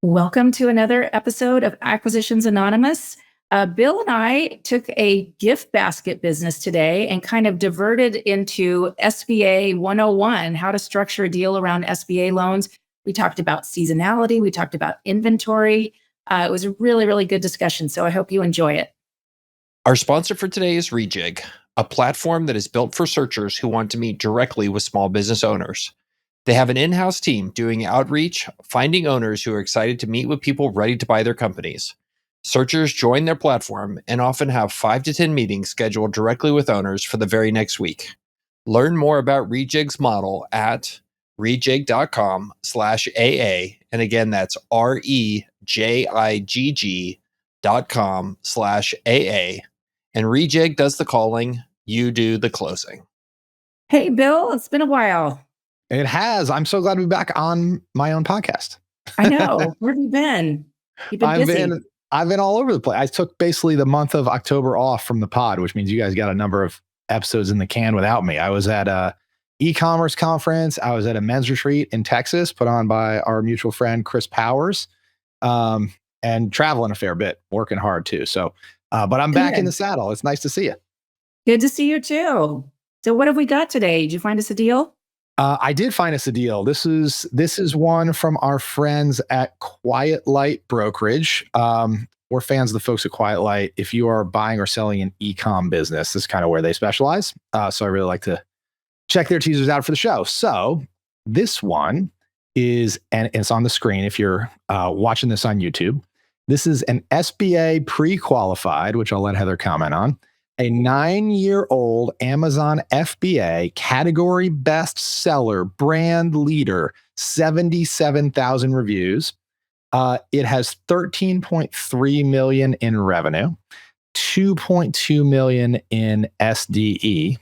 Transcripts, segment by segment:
Welcome to another episode of Acquisitions Anonymous. Bill and I took a gift basket business today and kind of diverted into SBA 101, how to structure a deal around SBA loans. We talked about seasonality. We talked about inventory. It was a really, really good discussion. So I hope you enjoy it. Our sponsor for today is Rejigg, a platform that is built for searchers who want to meet directly with small business owners. They have an in-house team doing outreach, finding owners who are excited to meet with people ready to buy their companies. Searchers join their platform and often have 5 to 10 meetings scheduled directly with owners for the very next week. Learn more about Rejigg's model at rejigg.com/AA. And again, that's REJIGG.com/AA. And Rejigg does the calling, you do the closing. Hey, Bill, it's been a while. It has. I'm so glad to be back on my own podcast. I know. Where have you been? You've been busy. I've been all over the place. I took basically the month of October off from the pod, which means you guys got a number of episodes in the can without me. I was at a eCommerce conference. I was at a men's retreat in Texas put on by our mutual friend, Chris Powers, and traveling a fair bit, working hard too. So, but I'm back in the saddle. It's nice to see you. Good to see you too. So what have we got today? Did you find us a deal? I did find us a deal. This is one from our friends at Quiet Light Brokerage. We're fans of the folks at Quiet Light. If you are buying or selling an e-com business, this is kind of where they specialize. So I really like to check their teasers out for the show. So this one is, and it's on the screen if you're watching this on YouTube. This is an SBA pre-qualified, which I'll let Heather comment on. A 9-year-old Amazon FBA category best seller, brand leader, 77,000 reviews. It has 13.3 million in revenue, 2.2 million in SDE,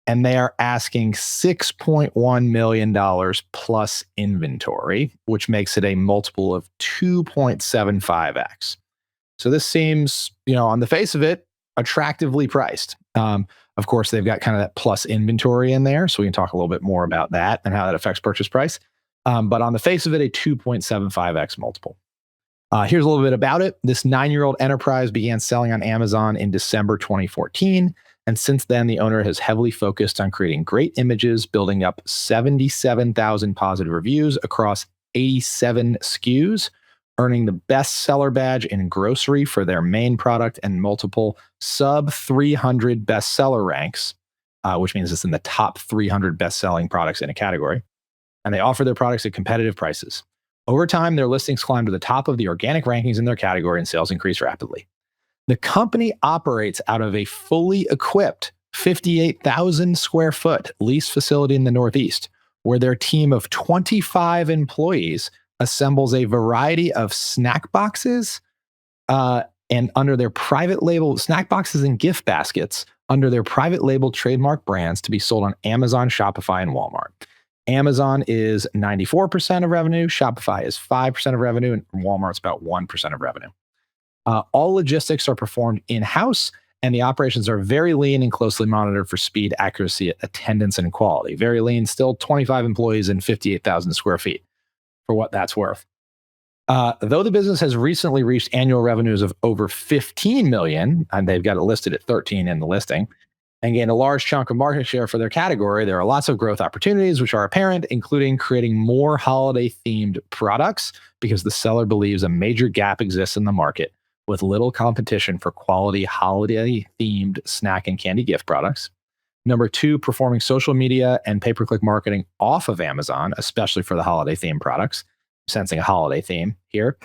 and they are asking $6.1 million plus inventory, which makes it a multiple of 2.75x. So this seems, on the face of it, attractively priced. Of course, they've got kind of that plus inventory in there, so we can talk a little bit more about that and how that affects purchase price. But on the face of it, a 2.75x multiple. Here's a little bit about it. This 9-year-old enterprise began selling on Amazon in December 2014. And since then, the owner has heavily focused on creating great images, building up 77,000 positive reviews across 87 SKUs, earning the best seller badge in grocery for their main product and multiple sub 300 bestseller ranks, which means it's in the top 300 best-selling products in a category. And they offer their products at competitive prices. Over time, their listings climb to the top of the organic rankings in their category and sales increase rapidly. The company operates out of a fully equipped 58,000 square foot leased facility in the Northeast, where their team of 25 employees assembles a variety of snack boxes and under their private label snack boxes and gift baskets under their private label trademark brands to be sold on Amazon, Shopify, and Walmart. Amazon is 94% of revenue, Shopify is 5% of revenue, and Walmart's about 1% of revenue. All logistics are performed in-house, and the operations are very lean and closely monitored for speed, accuracy, attendance, and quality. Very lean, still 25 employees and 58,000 square feet. For what that's worth. Though the business has recently reached annual revenues of over 15 million, and they've got it listed at 13 in the listing, and gained a large chunk of market share for their category, there are lots of growth opportunities which are apparent, including creating more holiday-themed products because the seller believes a major gap exists in the market with little competition for quality holiday-themed snack and candy gift products. Number 2, performing social media and pay-per-click marketing off of Amazon, especially for the holiday theme products. I'm sensing a holiday theme here.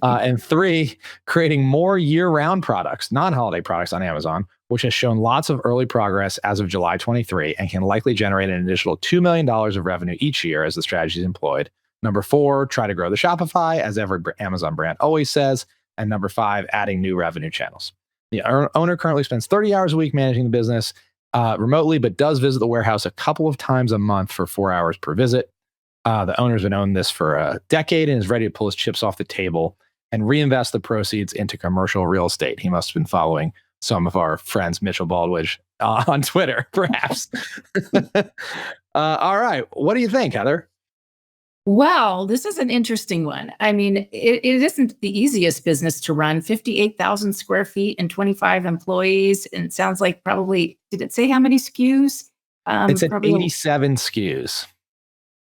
And 3, creating more year-round products, non-holiday products on Amazon, which has shown lots of early progress as of July 23 and can likely generate an additional $2 million of revenue each year as the strategy is employed. Number 4, try to grow the Shopify, as every Amazon brand always says. And number 5, adding new revenue channels. The owner currently spends 30 hours a week managing the business remotely, but does visit the warehouse a couple of times a month for 4 hours per visit. The owner's been owning this for a decade and is ready to pull his chips off the table and reinvest the proceeds into commercial real estate. He must have been following some of our friends, Mitchell Baldwin, on Twitter, perhaps. All right. What do you think, Heather? Well, this is an interesting one. I mean, it isn't the easiest business to run. 58,000 square feet and 25 employees, and it sounds like probably. Did it say how many SKUs? It's at Probably 87 SKUs.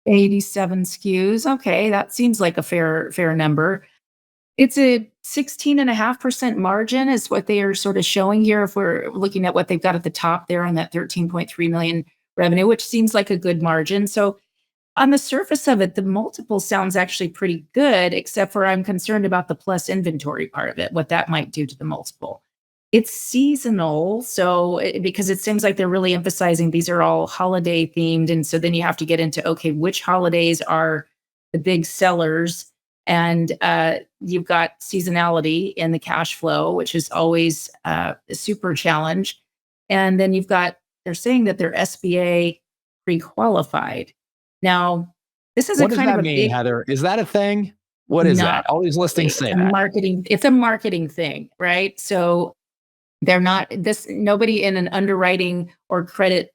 87 SKUs. Okay, that seems like a fair number. It's a 16.5% margin is what they are sort of showing here. If we're looking at what they've got at the top there on that 13.3 million revenue, which seems like a good margin. So on the surface of it, the multiple sounds actually pretty good, except for I'm concerned about the plus inventory part of it, what that might do to the multiple. It's seasonal, so because it seems like they're really emphasizing these are all holiday themed, and so then you have to get into okay, which holidays are the big sellers, and you've got seasonality in the cash flow, which is always a super challenge, and then you've got they're saying that they're SBA pre-qualified. Now, this is a What does kind of that a mean, big Heather? Is that a thing? What is not that? All these listings say that. it's a marketing thing, right? So they're not this nobody in an underwriting or credit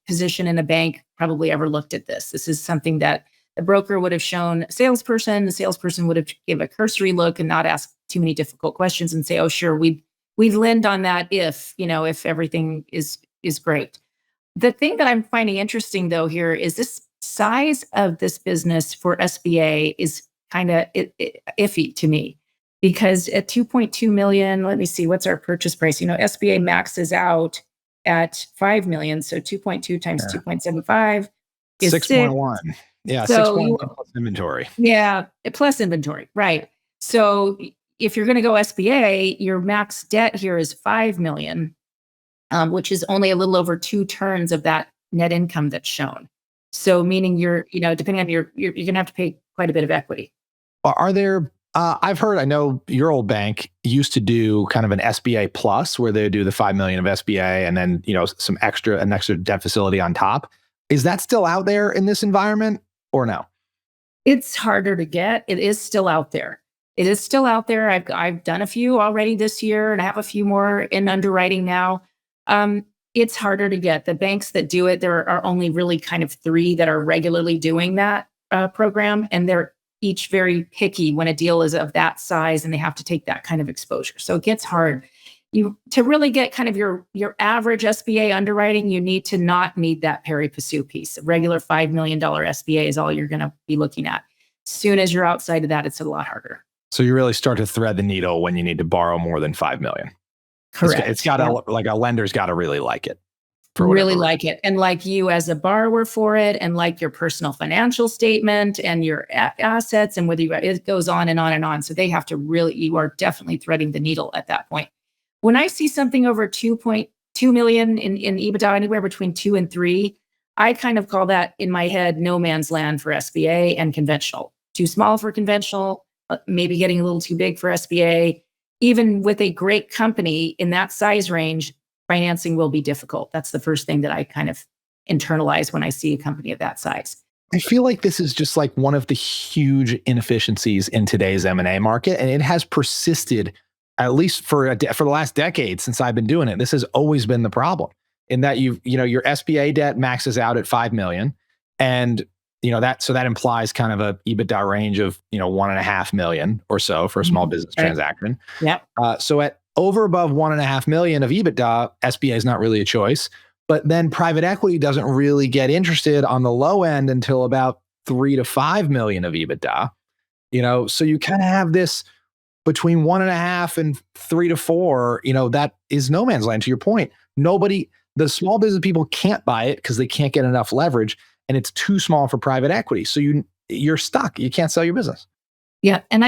position in a bank probably ever looked at this. This is something that the broker would have shown a salesperson. The salesperson would have give a cursory look and not ask too many difficult questions and say, "Oh, sure, we'd lend on that if everything is great." The thing that I'm finding interesting though here is this size of this business for SBA is kind of iffy to me because at 2.2 million, let me see, what's our purchase price? SBA maxes out at 5 million. So 2.2 times Yeah. 2.75 is 6. 6.1. Yeah, So 6.1 plus inventory. yeah, plus inventory, right. So if you're going to go SBA, your max debt here is 5 million, which is only a little over 2 turns of that net income that's shown. So meaning depending on you're going to have to pay quite a bit of equity. Are there, I know your old bank used to do kind of an SBA plus where they do the 5 million of SBA and then, an extra debt facility on top. Is that still out there in this environment or no? It's harder to get. It is still out there. It is still out there. I've done a few already this year and I have a few more in underwriting now. It's harder to get. The banks that do it, there are only really kind of 3 that are regularly doing that program, and they're each very picky when a deal is of that size and they have to take that kind of exposure. So it gets hard. To really get kind of your average SBA underwriting, you need to not need that pari passu piece. A regular $5 million SBA is all you're going to be looking at. As soon as you're outside of that, it's a lot harder. So you really start to thread the needle when you need to borrow more than 5 million. Correct. It's got to like a lender's got to really like it. Really like it, and like you as a borrower for it, and like your personal financial statement and your assets, and whether it goes on and on and on. So they have to you are definitely threading the needle at that point. When I see something over 2.2 million in EBITDA, anywhere between 2 and 3, I kind of call that in my head no man's land for SBA and conventional. Too small for conventional, maybe getting a little too big for SBA. Even with a great company in that size range, financing will be difficult. That's the first thing that I kind of internalize when I see a company of that size. I feel like this is just like one of the huge inefficiencies in today's M&A market, and it has persisted at least for the last decade since I've been doing it. This has always been the problem in that your SBA debt maxes out at 5 million, and that implies kind of a EBITDA range of 1.5 million or so for a small business transaction. Yeah. So at over above 1.5 million of EBITDA, SBA is not really a choice. But then private equity doesn't really get interested on the low end until about 3 to 5 million of EBITDA. So you kind of have this between 1.5 and 3 to 4. That is no man's land. To your point, the small business people can't buy it because they can't get enough leverage, and it's too small for private equity. So you're stuck. You can't sell your business. Yeah. And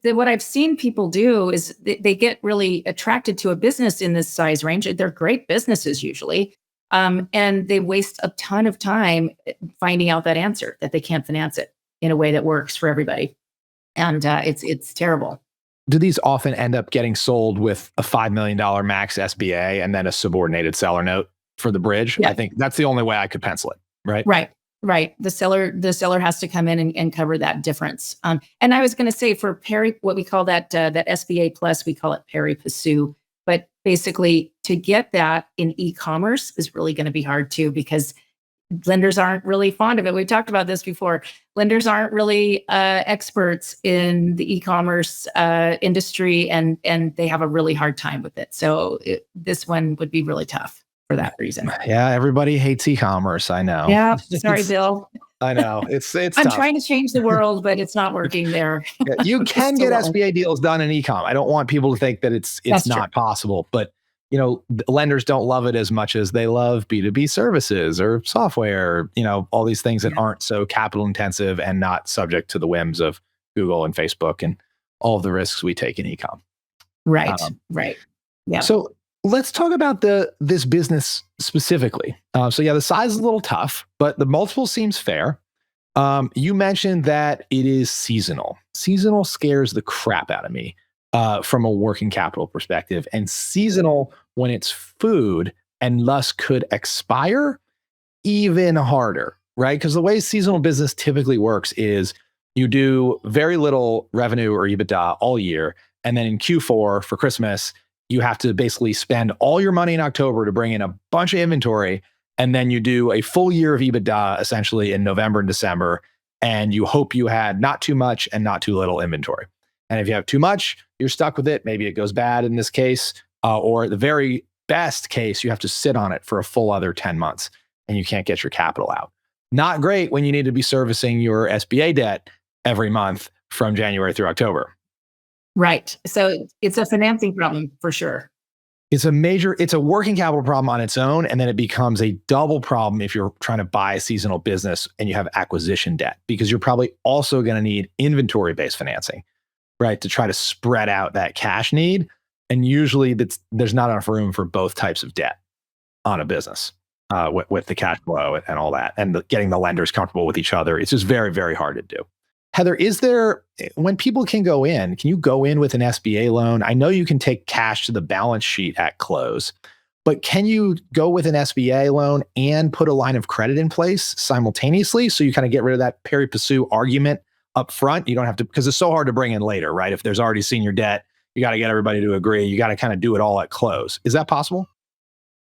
what I've seen people do is they get really attracted to a business in this size range. They're great businesses usually. And they waste a ton of time finding out that answer, that they can't finance it in a way that works for everybody. And it's terrible. Do these often end up getting sold with a $5 million max SBA and then a subordinated seller note for the bridge? Yeah. I think that's the only way I could pencil it. Right. Right. The seller has to come in and cover that difference. And I was going to say for what we call that SBA plus, we call it pari passu. But basically, to get that in e-commerce is really going to be hard too, because lenders aren't really fond of it. We've talked about this before. Lenders aren't really experts in the e-commerce industry, and they have a really hard time with it. So this one would be really tough for that reason. Yeah, everybody hates e-commerce. I know. Yeah, sorry, Bill. I know. It's I'm tough. trying to change the world, but it's not working there. Yeah, you can get SBA deals done in e-com. I don't want people to think that it's not possible, but lenders don't love it as much as they love B2B services or software, all these things that aren't so capital intensive and not subject to the whims of Google and Facebook and all of the risks we take in e-com. Right. Right. Yeah. So let's talk about this business specifically. The size is a little tough, but the multiple seems fair. You mentioned that it is seasonal. Seasonal scares the crap out of me from a working capital perspective. And seasonal, when it's food and thus could expire, even harder, right? Because the way seasonal business typically works is you do very little revenue or EBITDA all year. And then in Q4 for Christmas, you have to basically spend all your money in October to bring in a bunch of inventory. And then you do a full year of EBITDA essentially in November and December. And you hope you had not too much and not too little inventory. And if you have too much, you're stuck with it. Maybe it goes bad in this case, or the very best case, you have to sit on it for a full other 10 months and you can't get your capital out. Not great when you need to be servicing your SBA debt every month from January through October. Right. So it's a financing problem for sure. It's a working capital problem on its own. And then it becomes a double problem if you're trying to buy a seasonal business and you have acquisition debt, because you're probably also going to need inventory-based financing, right? To try to spread out that cash need. And usually there's not enough room for both types of debt on a business with the cash flow and all that, and getting the lenders comfortable with each other. It's just very, very hard to do. Heather, when people can you go in with an SBA loan? I know you can take cash to the balance sheet at close, but can you go with an SBA loan and put a line of credit in place simultaneously? So you kind of get rid of that pari passu argument up front. You don't have to, because it's so hard to bring in later, right? If there's already senior debt, you got to get everybody to agree. You got to kind of do it all at close. Is that possible?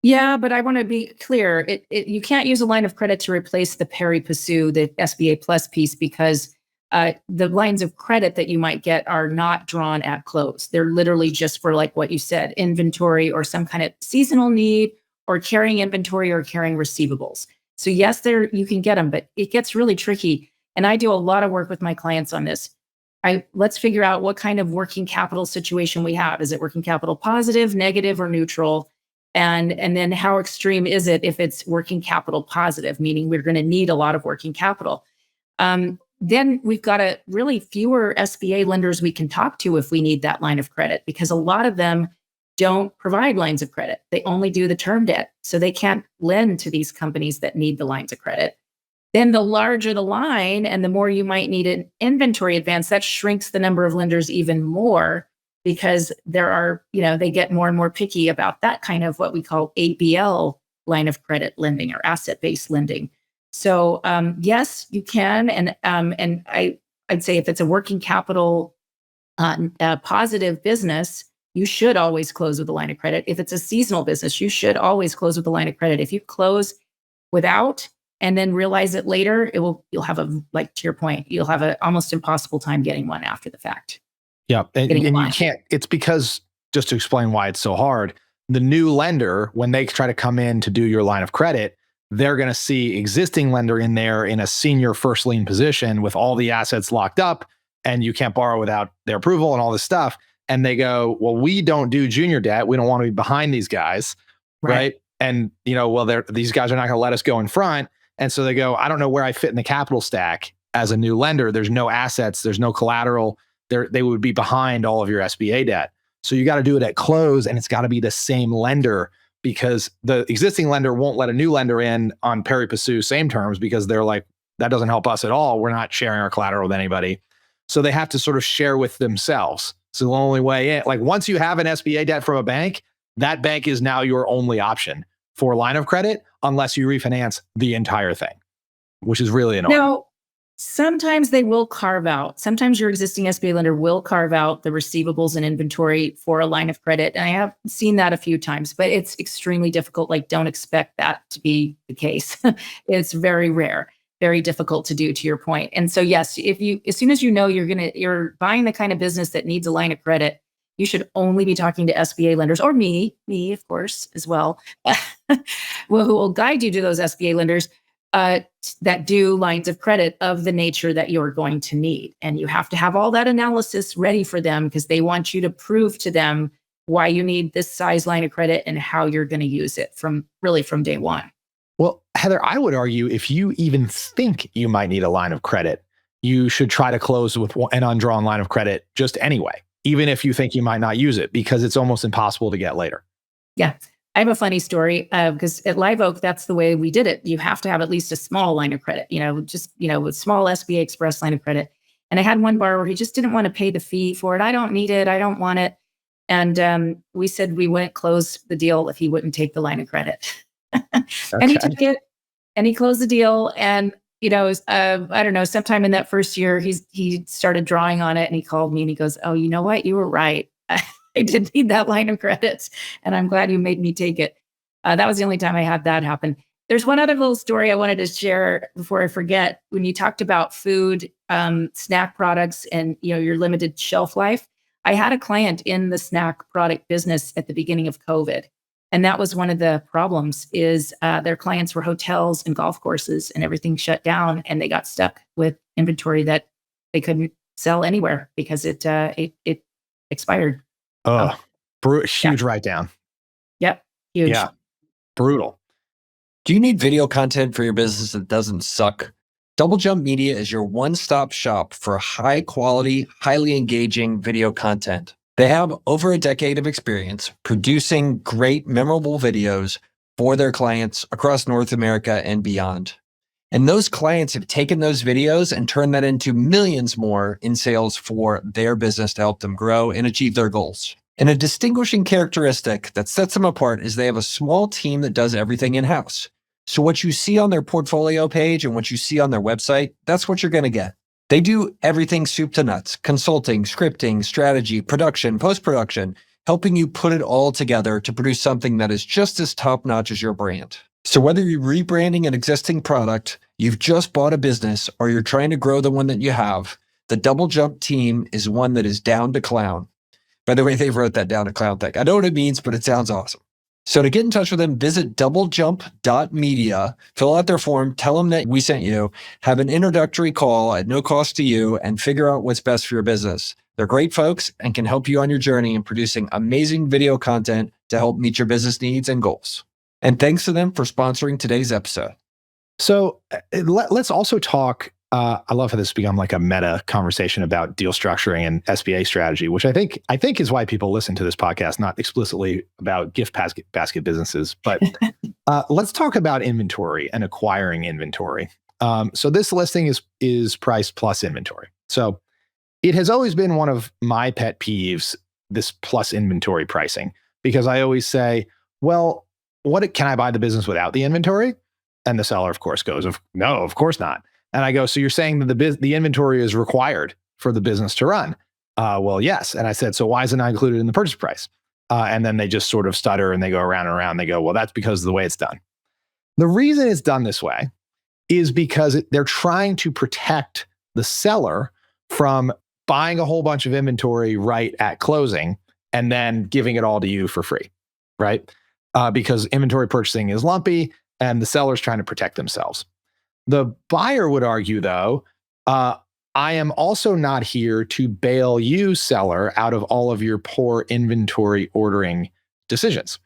Yeah, but I want to be clear. You can't use a line of credit to replace the pari passu, the SBA plus piece, because the lines of credit that you might get are not drawn at close. They're literally just for, like what you said, inventory or some kind of seasonal need, or carrying inventory or carrying receivables. So yes, you can get them, but it gets really tricky. And I do a lot of work with my clients on this. Let's figure out what kind of working capital situation we have. Is it working capital positive, negative, or neutral? And then how extreme is it if it's working capital positive, meaning we're going to need a lot of working capital? Then we've got really fewer SBA lenders we can talk to if we need that line of credit, because a lot of them don't provide lines of credit. They only do the term debt. So they can't lend to these companies that need the lines of credit. Then the larger the line and the more you might need an inventory advance, that shrinks the number of lenders even more, because they get more and more picky about that kind of what we call ABL line of credit lending or asset-based lending. So yes, you can, and I'd say if it's a working capital positive business, you should always close with a line of credit. If it's a seasonal business, you should always close with a line of credit. If you close without and then realize it later, you'll have to your point, you'll have an almost impossible time getting one after the fact. Yeah, and you can't. It's because, just to explain why it's so hard, the new lender, when they try to come in to do your line of credit, they're going to see existing lender in there in a senior first lien position with all the assets locked up, and you can't borrow without their approval and all this stuff. And they go, well, we don't do junior debt. We don't want to be behind these guys, right? And these guys are not going to let us go in front. And so they go, I don't know where I fit in the capital stack as a new lender. There's no assets. There's no collateral. They would be behind all of your SBA debt. So you got to do it at close, and it's got to be the same lender, because the existing lender won't let a new lender in on pari passu same terms, because they're like, that doesn't help us at all. We're not sharing our collateral with anybody. So they have to sort of share with themselves. So the only way in, once you have an SBA debt from a bank, that bank is now your only option for line of credit, unless you refinance the entire thing, which is really annoying. Now, Sometimes they will carve out. Sometimes your existing SBA lender will carve out the receivables and inventory for a line of credit. And I have seen that a few times, but it's extremely difficult. Like, don't expect that to be the case. It's very rare, very difficult to do, to your point. And so, yes, as soon as you know you're buying the kind of business that needs a line of credit, you should only be talking to SBA lenders, or me, of course, as well, well, who will guide you to those SBA lenders that do lines of credit of the nature that you're going to need. And you have to have all that analysis ready for them, because they want you to prove to them why you need this size line of credit and how you're going to use it from day one. Well, Heather, I would argue if you even think you might need a line of credit, you should try to close with an undrawn line of credit just anyway, even if you think you might not use it, because it's almost impossible to get later. Yeah. I have a funny story because at Live Oak, that's the way we did it. You have to have at least a small line of credit, with small SBA Express line of credit. And I had one borrower, he just didn't want to pay the fee for it. I don't need it. I don't want it. And we said we wouldn't close the deal if he wouldn't take the line of credit. And he took it and he closed the deal. And, I don't know, sometime in that first year, he started drawing on it, and he called me and he goes, "Oh, you know what? You were right. I did need that line of credit, and I'm glad you made me take it." That was the only time I had that happen. There's one other little story I wanted to share before I forget. When you talked about food, snack products, and your limited shelf life, I had a client in the snack product business at the beginning of COVID, and that was one of the problems. Is their clients were hotels and golf courses, and everything shut down, and they got stuck with inventory that they couldn't sell anywhere because it expired. Oh, huge write down. Yep. Huge. Yeah. Brutal. Do you need video content for your business that doesn't suck? Double Jump Media is your one-stop shop for high quality, highly engaging video content. They have over a decade of experience producing great, memorable videos for their clients across North America and beyond. And those clients have taken those videos and turned that into millions more in sales for their business to help them grow and achieve their goals. And a distinguishing characteristic that sets them apart is they have a small team that does everything in-house. So what you see on their portfolio page and what you see on their website, that's what you're going to get. They do everything soup to nuts: consulting, scripting, strategy, production, post-production, helping you put it all together to produce something that is just as top-notch as your brand. So whether you're rebranding an existing product, you've just bought a business, or you're trying to grow the one that you have, the Double Jump team is one that is down to clown. By the way, they wrote that down to clown thing. I know what it means, but it sounds awesome. So to get in touch with them, visit doublejump.media, fill out their form, tell them that we sent you, have an introductory call at no cost to you, and figure out what's best for your business. They're great folks and can help you on your journey in producing amazing video content to help meet your business needs and goals. And thanks to them for sponsoring today's episode. So let's also talk. I love how this has become like a meta conversation about deal structuring and SBA strategy, which I think is why people listen to this podcast, not explicitly about gift basket businesses. But let's talk about inventory and acquiring inventory. So this listing is priced plus inventory. So it has always been one of my pet peeves, this plus inventory pricing, because I always say, well, can I buy the business without the inventory? And the seller, of course, goes, no, of course not. And I go, so you're saying that the inventory is required for the business to run? Well, yes. And I said, so why is it not included in the purchase price? And then they just sort of stutter and they go around and around. They go, well, that's because of the way it's done. The reason it's done this way is because they're trying to protect the seller from buying a whole bunch of inventory right at closing and then giving it all to you for free, right? Because inventory purchasing is lumpy and the seller's trying to protect themselves. The buyer would argue, though, I am also not here to bail you, seller, out of all of your poor inventory ordering decisions.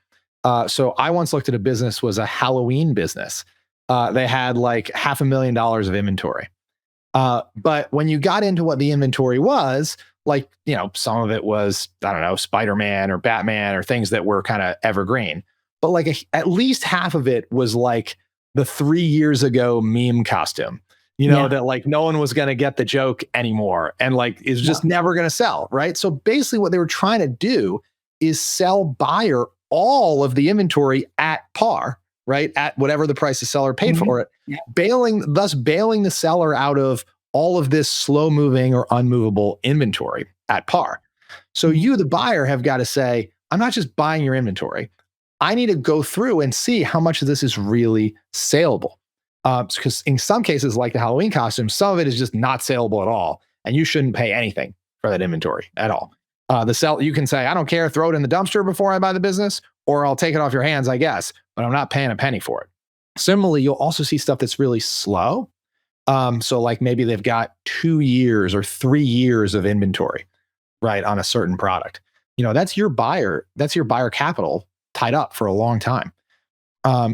So I once looked at a business, was a Halloween business. They had like $500,000 of inventory. But when you got into what the inventory was, like, some of it was, I don't know, Spider-Man or Batman or things that were kind of evergreen. But like at least half of it was like the 3 years ago meme costume, that like no one was going to get the joke anymore and like is just never going to sell, right? So basically what they were trying to do is sell buyer all of the inventory at par, right? At whatever the price the seller paid for it, bailing the seller out of all of this slow moving or unmovable inventory at par. So you, the buyer, have got to say, I'm not just buying your inventory. I need to go through and see how much of this is really saleable. Because in some cases, like the Halloween costume, some of it is just not saleable at all. And you shouldn't pay anything for that inventory at all. You can say, I don't care, throw it in the dumpster before I buy the business, or I'll take it off your hands, I guess, but I'm not paying a penny for it. Similarly, you'll also see stuff that's really slow. So like maybe they've got 2 years or 3 years of inventory, right, on a certain product. That's your buyer capital tied up for a long time.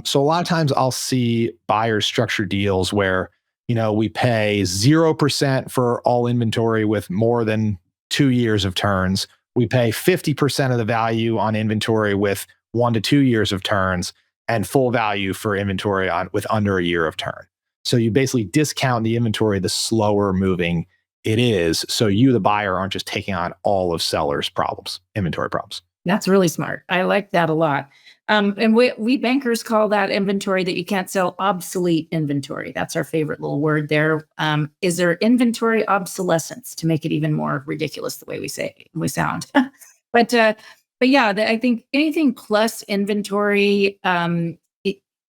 So a lot of times I'll see buyers structure deals where, we pay 0% for all inventory with more than 2 years of turns. We pay 50% of the value on inventory with 1 to 2 years of turns, and full value for inventory with under a year of turn. So you basically discount the inventory the slower moving it is. So you, the buyer, aren't just taking on all of sellers' problems, inventory problems. That's really smart. I like that a lot. And we bankers call that inventory that you can't sell obsolete inventory. That's our favorite little word there. Is there inventory obsolescence, to make it even more ridiculous the way we sound? But yeah, I think anything plus inventory,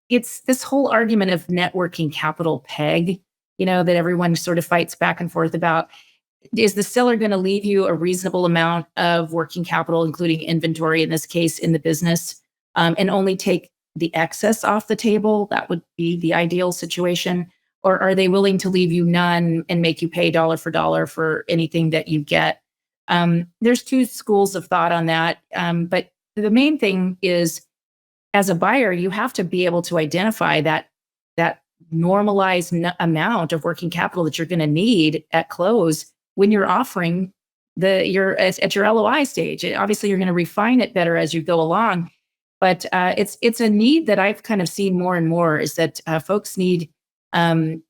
it's this whole argument of net working capital peg, that everyone sort of fights back and forth about. Is the seller going to leave you a reasonable amount of working capital, including inventory in this case, in the business, and only take the excess off the table? That would be the ideal situation. Or are they willing to leave you none and make you pay dollar for anything that you get? There's two schools of thought on that. But the main thing is, as a buyer, you have to be able to identify that normalized amount of working capital that you're going to need at close when you're offering at your LOI stage. Obviously, you're going to refine it better as you go along. But it's a need that I've kind of seen more and more, is that folks need some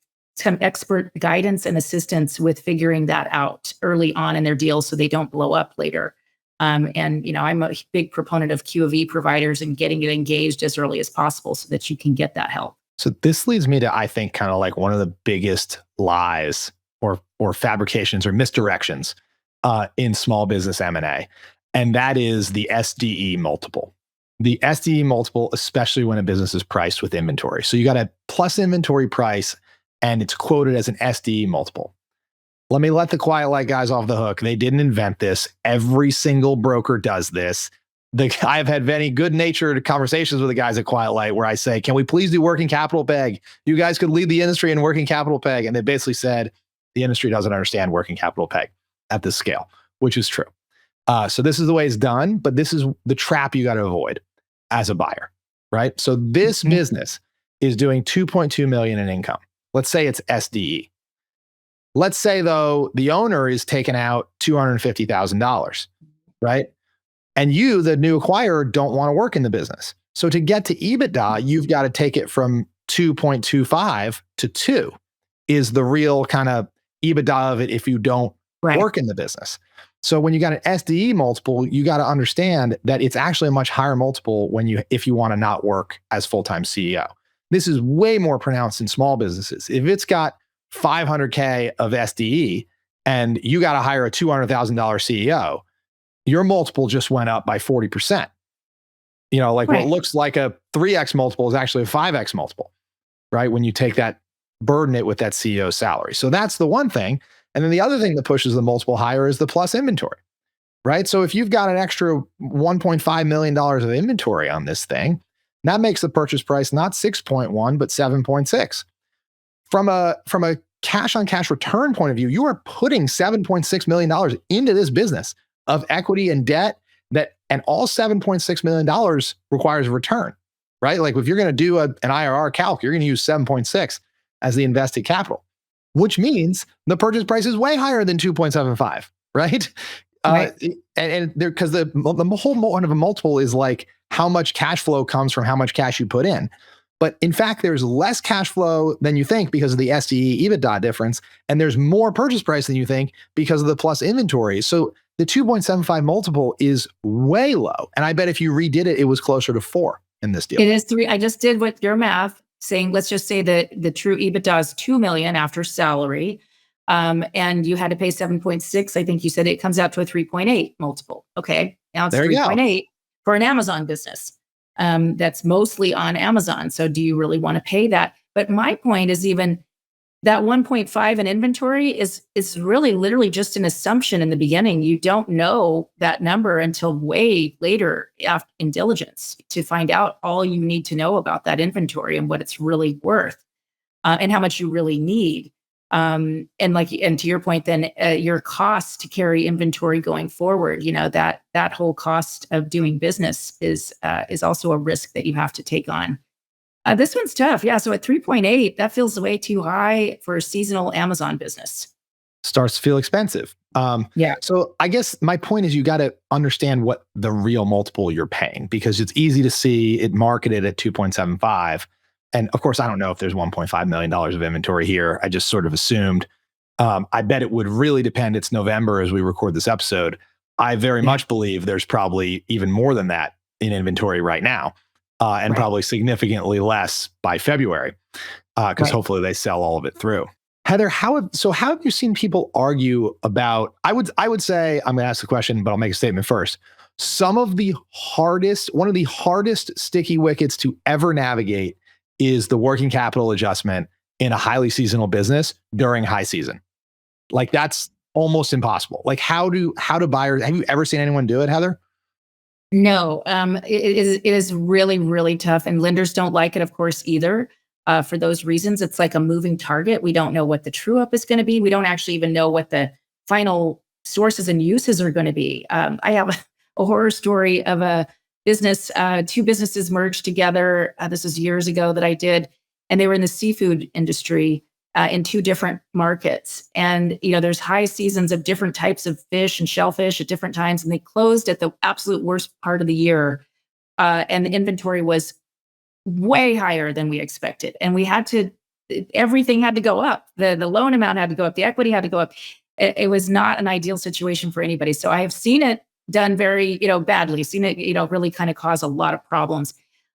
expert guidance and assistance with figuring that out early on in their deal so they don't blow up later. And I'm a big proponent of Q of E providers and getting it engaged as early as possible so that you can get that help. So this leads me to, I think, kind of like one of the biggest lies or fabrications or misdirections in small business M&A. And that is the SDE multiple. The SDE multiple, especially when a business is priced with inventory. So you got a plus inventory price and it's quoted as an SDE multiple. Let me let the Quiet Light guys off the hook. They didn't invent this. Every single broker does this. I've had many good-natured conversations with the guys at Quiet Light where I say, can we please do working capital peg? You guys could lead the industry in working capital peg. And they basically said, the industry doesn't understand working capital peg at this scale, which is true. So this is the way it's done, but this is the trap you got to avoid as a buyer, right? So this business is doing 2.2 million in income. Let's say it's SDE. Let's say, though, the owner is taking out $250,000, right? And you, the new acquirer, don't want to work in the business. So to get to EBITDA, you've got to take it from 2.25 to 2 is the real kind of EBITDA of it if you don't work in the business. So when you got an SDE multiple, you got to understand that it's actually a much higher multiple if you want to not work as full-time CEO. This is way more pronounced in small businesses. If it's got $500K of SDE and you got to hire a $200,000 CEO, your multiple just went up by 40%. What looks like a 3x multiple is actually a 5x multiple, right? When you take that, burden it with that CEO salary. So that's the one thing. And then the other thing that pushes the multiple higher is the plus inventory, right? So if you've got an extra $1.5 million of inventory on this thing, that makes the purchase price not 6.1, but 7.6. From a cash on cash return point of view, you are putting $7.6 million into this business of equity and debt and all $7.6 million requires a return, right? Like if you're going to do an IRR calc, you're going to use 7.6 as the invested capital, which means the purchase price is way higher than 2.75, right? And because the whole point of a multiple is like how much cash flow comes from how much cash you put in. But in fact, there's less cash flow than you think because of the SDE EBITDA difference, and there's more purchase price than you think because of the plus inventory. So the 2.75 multiple is way low. And I bet if you redid it, it was closer to 4 in this deal. It is 3. I just did with your math saying, let's just say that the true EBITDA is $2 million after salary. and you had to pay 7.6, I think you said it comes out to a 3.8 multiple. Okay. Now it's There you go. 3.8 for an Amazon business. That's mostly on Amazon. So do you really want to pay that? But my point is even that 1.5 in inventory is really literally just an assumption in the beginning. You don't know that number until way later in diligence to find out all you need to know about that inventory and what it's really worth, and how much you really need. And to your point, then your cost to carry inventory going forward, that whole cost of doing business is also a risk that you have to take on. This one's tough. Yeah. So at 3.8, that feels way too high for a seasonal Amazon business. Starts to feel expensive. Yeah. So I guess my point is you got to understand what the real multiple you're paying, because it's easy to see it marketed at 2.75. And of course, I don't know if there's $1.5 million of inventory here. I just sort of assumed. I bet it would really depend. It's November as we record this episode. I very much believe there's probably even more than that in inventory right now. And probably significantly less by February, because hopefully they sell all of it through. Heather, how have you seen people argue about? I would say, I'm going to ask the question, but I'll make a statement first. One of the hardest sticky wickets to ever navigate is the working capital adjustment in a highly seasonal business during high season. Like that's almost impossible. Like how do buyers? Have you ever seen anyone do it, Heather? No, it is really, really tough. And lenders don't like it, of course, either. For those reasons, it's like a moving target. We don't know what the true up is going to be. We don't actually even know what the final sources and uses are going to be. I have a horror story of a business, two businesses merged together. This was years ago that I did, and they were in the seafood industry in two different markets. And, there's high seasons of different types of fish and shellfish at different times. And they closed at the absolute worst part of the year. And the inventory was way higher than we expected. And everything had to go up. The loan amount had to go up. The equity had to go up. It was not an ideal situation for anybody. So I have seen it done very, badly, seen it, really kind of cause a lot of problems.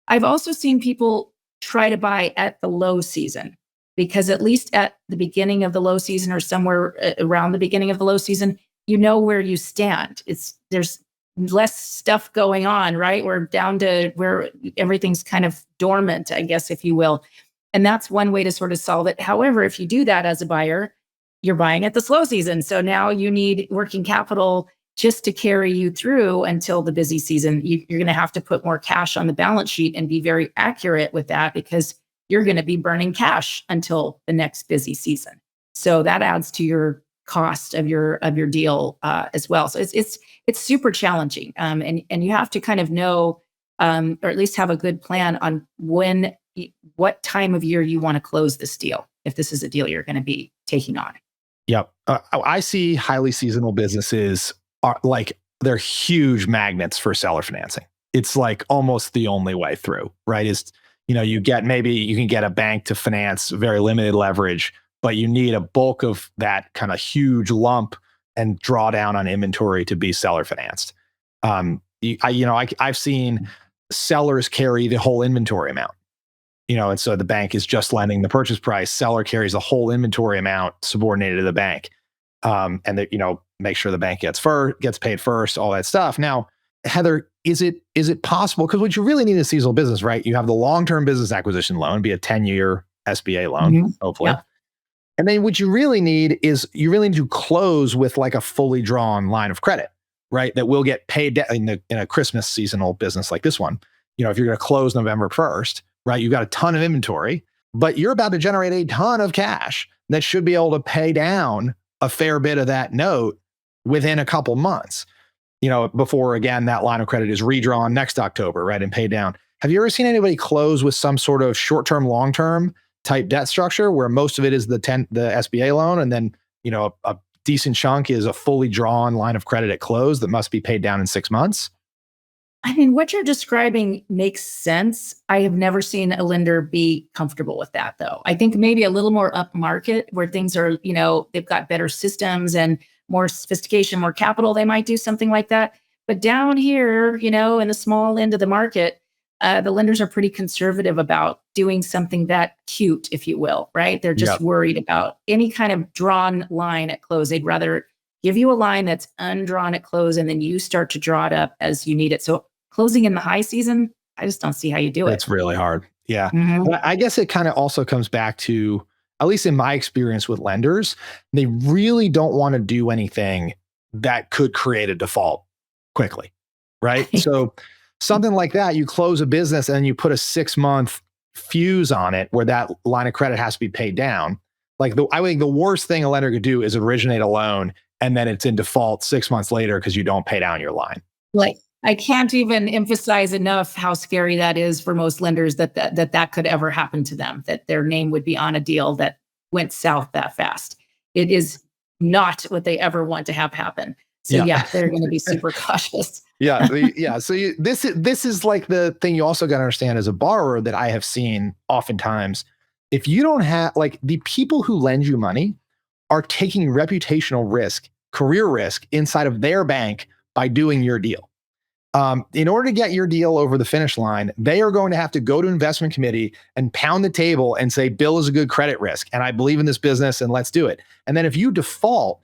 I've also seen people try to buy at the low season, because at least at the beginning of the low season or somewhere around the beginning of the low season, where you stand. There's less stuff going on, right? We're down to where everything's kind of dormant, I guess, if you will. And that's one way to sort of solve it. However, if you do that as a buyer, you're buying at the slow season. So now you need working capital just to carry you through until the busy season. You're going to have to put more cash on the balance sheet and be very accurate with that, because you're going to be burning cash until the next busy season. So that adds to your cost of your deal as well. So it's super challenging, and you have to kind of know, or at least have a good plan on what time of year you want to close this deal, if this is a deal you're going to be taking on. Yep, I see highly seasonal businesses are like they're huge magnets for seller financing. It's like almost the only way through, right? You can get a bank to finance very limited leverage, but you need a bulk of that kind of huge lump and draw down on inventory to be seller financed. I've seen sellers carry the whole inventory amount, and so the bank is just lending the purchase price. Seller carries the whole inventory amount subordinated to the bank, and make sure the bank gets paid first, all that stuff. Now, Heather, is it possible? Because what you really need in a seasonal business, right? You have the long-term business acquisition loan, be a 10-year SBA loan, hopefully. Yeah. And then what you really need to close with like a fully drawn line of credit, right? That will get paid in a Christmas seasonal business like this one. If you're going to close November 1st, right? You've got a ton of inventory, but you're about to generate a ton of cash that should be able to pay down a fair bit of that note within a couple months. Before, again, that line of credit is redrawn next October, right, and paid down. Have you ever seen anybody close with some sort of short-term, long-term type debt structure where most of it is the SBA loan, and then, a decent chunk is a fully drawn line of credit at close that must be paid down in 6 months? I mean, what you're describing makes sense. I have never seen a lender be comfortable with that, though. I think maybe a little more upmarket where things are, they've got better systems and more sophistication, more capital, they might do something like that. But down here, in the small end of the market, the lenders are pretty conservative about doing something that cute, if you will, right? They're just Yep. worried about any kind of drawn line at close. They'd rather give you a line that's undrawn at close, and then you start to draw it up as you need it. So closing in the high season, I just don't see how you do it. It's really hard. Yeah. Mhm. But I guess it kind of also comes back to, at least in my experience with lenders, they really don't want to do anything that could create a default quickly, right? So something like that, you close a business and you put a 6-month fuse on it where that line of credit has to be paid down. Like I think the worst thing a lender could do is originate a loan and then it's in default 6 months later because you don't pay down your line. Like, I can't even emphasize enough how scary that is for most lenders that could ever happen to them, that their name would be on a deal that went south that fast. It is not what they ever want to have happen. So yeah, they're going to be super cautious. Yeah. So this is like the thing you also got to understand as a borrower that I have seen oftentimes. If you don't have, like, the people who lend you money are taking reputational risk, career risk inside of their bank by doing your deal. In order to get your deal over the finish line, they are going to have to go to investment committee and pound the table and say, Bill is a good credit risk, and I believe in this business, and let's do it. And then if you default,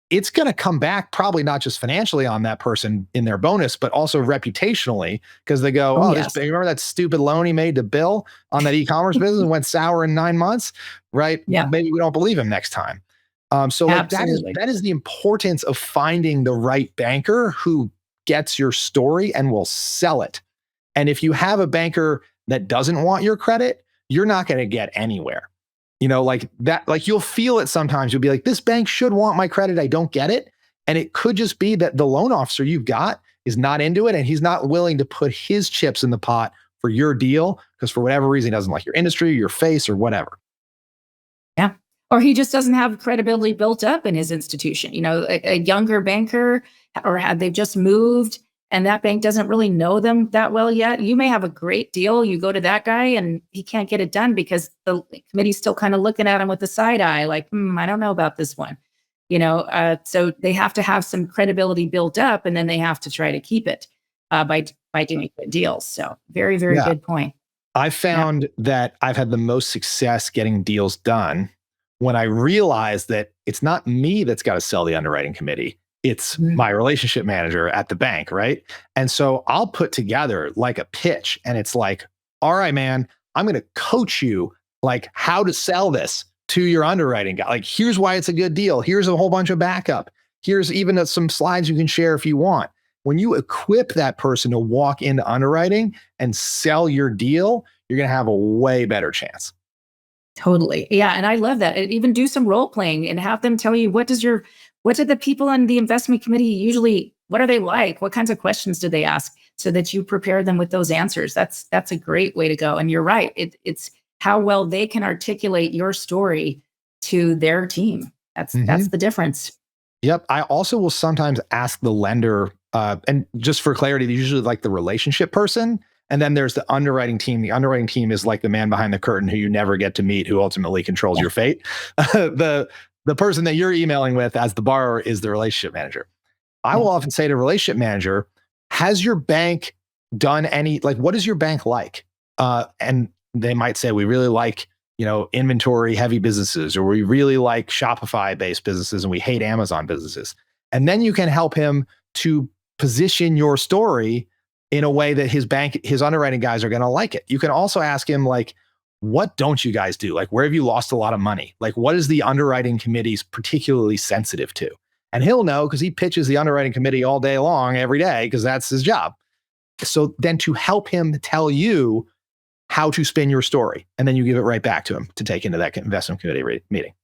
it's going to come back probably not just financially on that person in their bonus, but also reputationally, because they go, Yes. remember that stupid loan he made to Bill on that e-commerce business and went sour in 9 months, right? Yeah. Maybe we don't believe him next time. So like Absolutely. that is the importance of finding the right banker who gets your story and will sell it. And if you have a banker that doesn't want your credit, you're not going to get anywhere. You know, like that, like you'll feel it sometimes. You'll be like, this bank should want my credit. I don't get it. And it could just be that the loan officer you've got is not into it and he's not willing to put his chips in the pot for your deal because for whatever reason, he doesn't like your industry, your face, or whatever. Yeah. Or he just doesn't have credibility built up in his institution. You know, a younger banker, or they've just moved and that bank doesn't really know them that well yet. You may have a great deal. You go to that guy and he can't get it done because the committee's still kind of looking at him with the side eye, like, I don't know about this one. You know, so they have to have some credibility built up, and then they have to try to keep it by doing good deals. So very, very good point. I found that I've had the most success getting deals done when I realized that it's not me that's got to sell the underwriting committee. It's my relationship manager at the bank, right? And so I'll put together like a pitch and it's like, all right, man, I'm going to coach you like how to sell this to your underwriting guy. Like, here's why it's a good deal. Here's a whole bunch of backup. Here's even some slides you can share if you want. When you equip that person to walk into underwriting and sell your deal, you're going to have a way better chance. Totally. Yeah. And I love that. And even do some role playing and have them tell you, what do the people on the investment committee usually, what are they like? What kinds of questions do they ask, so that you prepare them with those answers? That's a great way to go. And you're right. It's how well they can articulate your story to their team. That's the difference. Yep. I also will sometimes ask the lender, and just for clarity, they're usually like the relationship person. And then there's the underwriting team. The underwriting team is like the man behind the curtain who you never get to meet, who ultimately controls your fate. The person that you're emailing with as the borrower is the relationship manager. I will often say to relationship manager, has your bank done any, like, what is your bank like? And they might say, we really like, inventory heavy businesses, or we really like Shopify based businesses and we hate Amazon businesses. And then you can help him to position your story in a way that his underwriting guys are going to like it. You can also ask him, like, what don't you guys do? Like, where have you lost a lot of money? Like, what is the underwriting committees particularly sensitive to? And he'll know because he pitches the underwriting committee all day long, every day, because that's his job. So then to help him tell you how to spin your story, and then you give it right back to him to take into that investment committee meeting.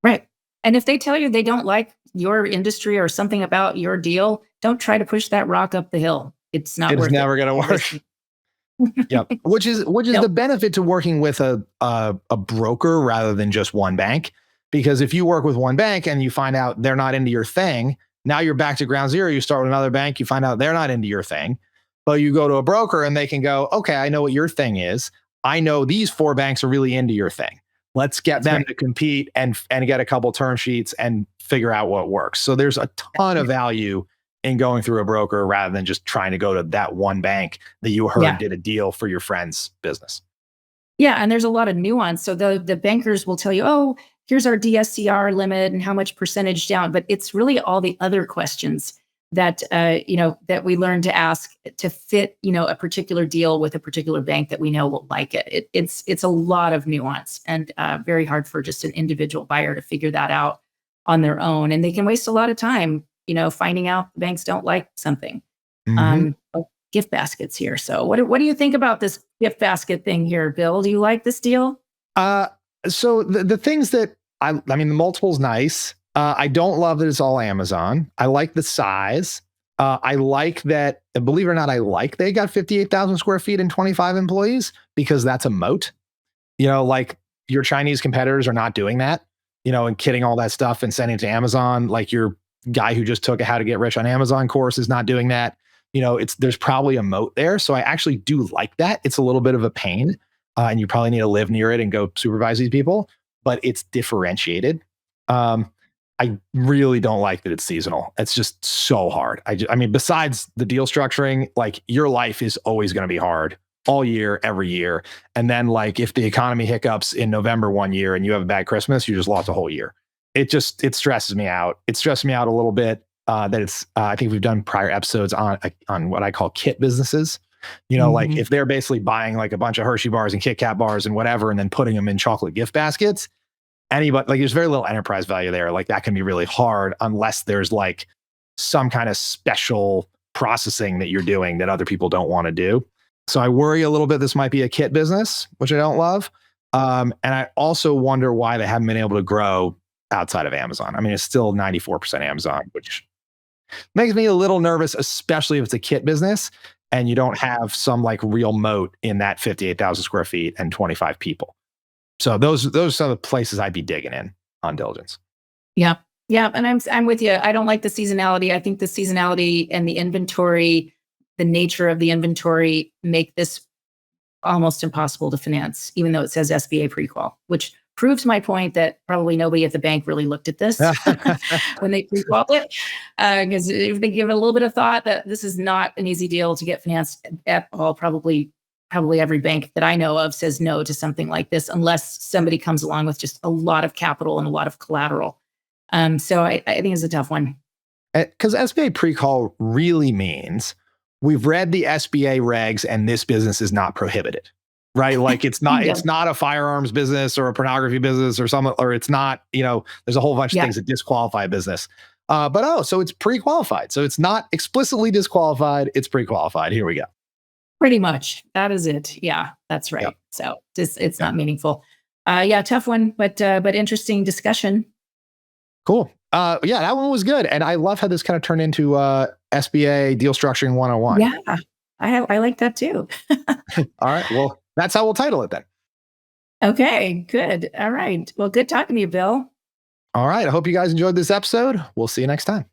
Right. And if they tell you they don't like your industry or something about your deal, don't try to push that rock up the hill. It's not worth it. It's never going to work. Yep. Which is the benefit to working with a broker rather than just one bank. Because if you work with one bank and you find out they're not into your thing, now you're back to ground zero. You start with another bank, you find out they're not into your thing. But you go to a broker and they can go, okay, I know what your thing is. I know these 4 banks are really into your thing. Let's get them to compete and get a couple term sheets and figure out what works. So there's a ton of value in going through a broker rather than just trying to go to that one bank that you heard Yeah. did a deal for your friend's business. Yeah, and there's a lot of nuance. So the bankers will tell you, oh, here's our DSCR limit and how much percentage down, but it's really all the other questions that that we learn to ask to fit a particular deal with a particular bank that we know will like it. It's a lot of nuance and very hard for just an individual buyer to figure that out on their own, and they can waste a lot of time finding out the banks don't like something. Gift baskets here. So what do you think about this gift basket thing here, Bill? Do you like this deal? So the things that I mean, the multiple's nice. I don't love that it's all Amazon. I like the size. I like that, believe it or not, I like they got 58,000 square feet and 25 employees because that's a moat. Like your Chinese competitors are not doing that, and kitting all that stuff and sending it to Amazon. Like your guy who just took a How to Get Rich on Amazon course is not doing that. There's probably a moat there. So I actually do like that. It's a little bit of a pain and you probably need to live near it and go supervise these people, but it's differentiated. I really don't like that it's seasonal. It's just so hard. I mean, besides the deal structuring, like your life is always going to be hard all year, every year. And then like if the economy hiccups in November one year and you have a bad Christmas, you just lost a whole year. It stresses me out. It stressed me out a little bit. That it's, I think we've done prior episodes on what I call kit businesses. Like if they're basically buying like a bunch of Hershey bars and Kit Kat bars and whatever, and then putting them in chocolate gift baskets, there's very little enterprise value there. Like that can be really hard unless there's like some kind of special processing that you're doing that other people don't want to do. So I worry a little bit this might be a kit business, which I don't love. And I also wonder why they haven't been able to grow outside of Amazon. I mean, it's still 94% Amazon, which makes me a little nervous, especially if it's a kit business and you don't have some like real moat in that 58,000 square feet and 25 people. So those are some of the places I'd be digging in on diligence. Yeah. Yeah. And I'm with you. I don't like the seasonality. I think the seasonality and the inventory, the nature of the inventory make this almost impossible to finance, even though it says SBA pre-qual, which proves my point that probably nobody at the bank really looked at this when they pre-qualified it. Because if they give it a little bit of thought that this is not an easy deal to get financed at all, probably every bank that I know of says no to something like this, unless somebody comes along with just a lot of capital and a lot of collateral. So I think it's a tough one. Because SBA pre-qual really means we've read the SBA regs and this business is not prohibited. Right. Like it's not, it's not a firearms business or a pornography business or it's not, there's a whole bunch of things that disqualify a business. So it's pre-qualified. So it's not explicitly disqualified. It's pre-qualified. Here we go. Pretty much. That is it. Yeah, that's right. Yep. So it's not meaningful. Tough one, but interesting discussion. Cool. That one was good. And I love how this kind of turned into SBA deal structuring 101. Yeah, I like that too. All right. Well, that's how we'll title it then. Okay, good. All right. Well, good talking to you, Bill. All right. I hope you guys enjoyed this episode. We'll see you next time.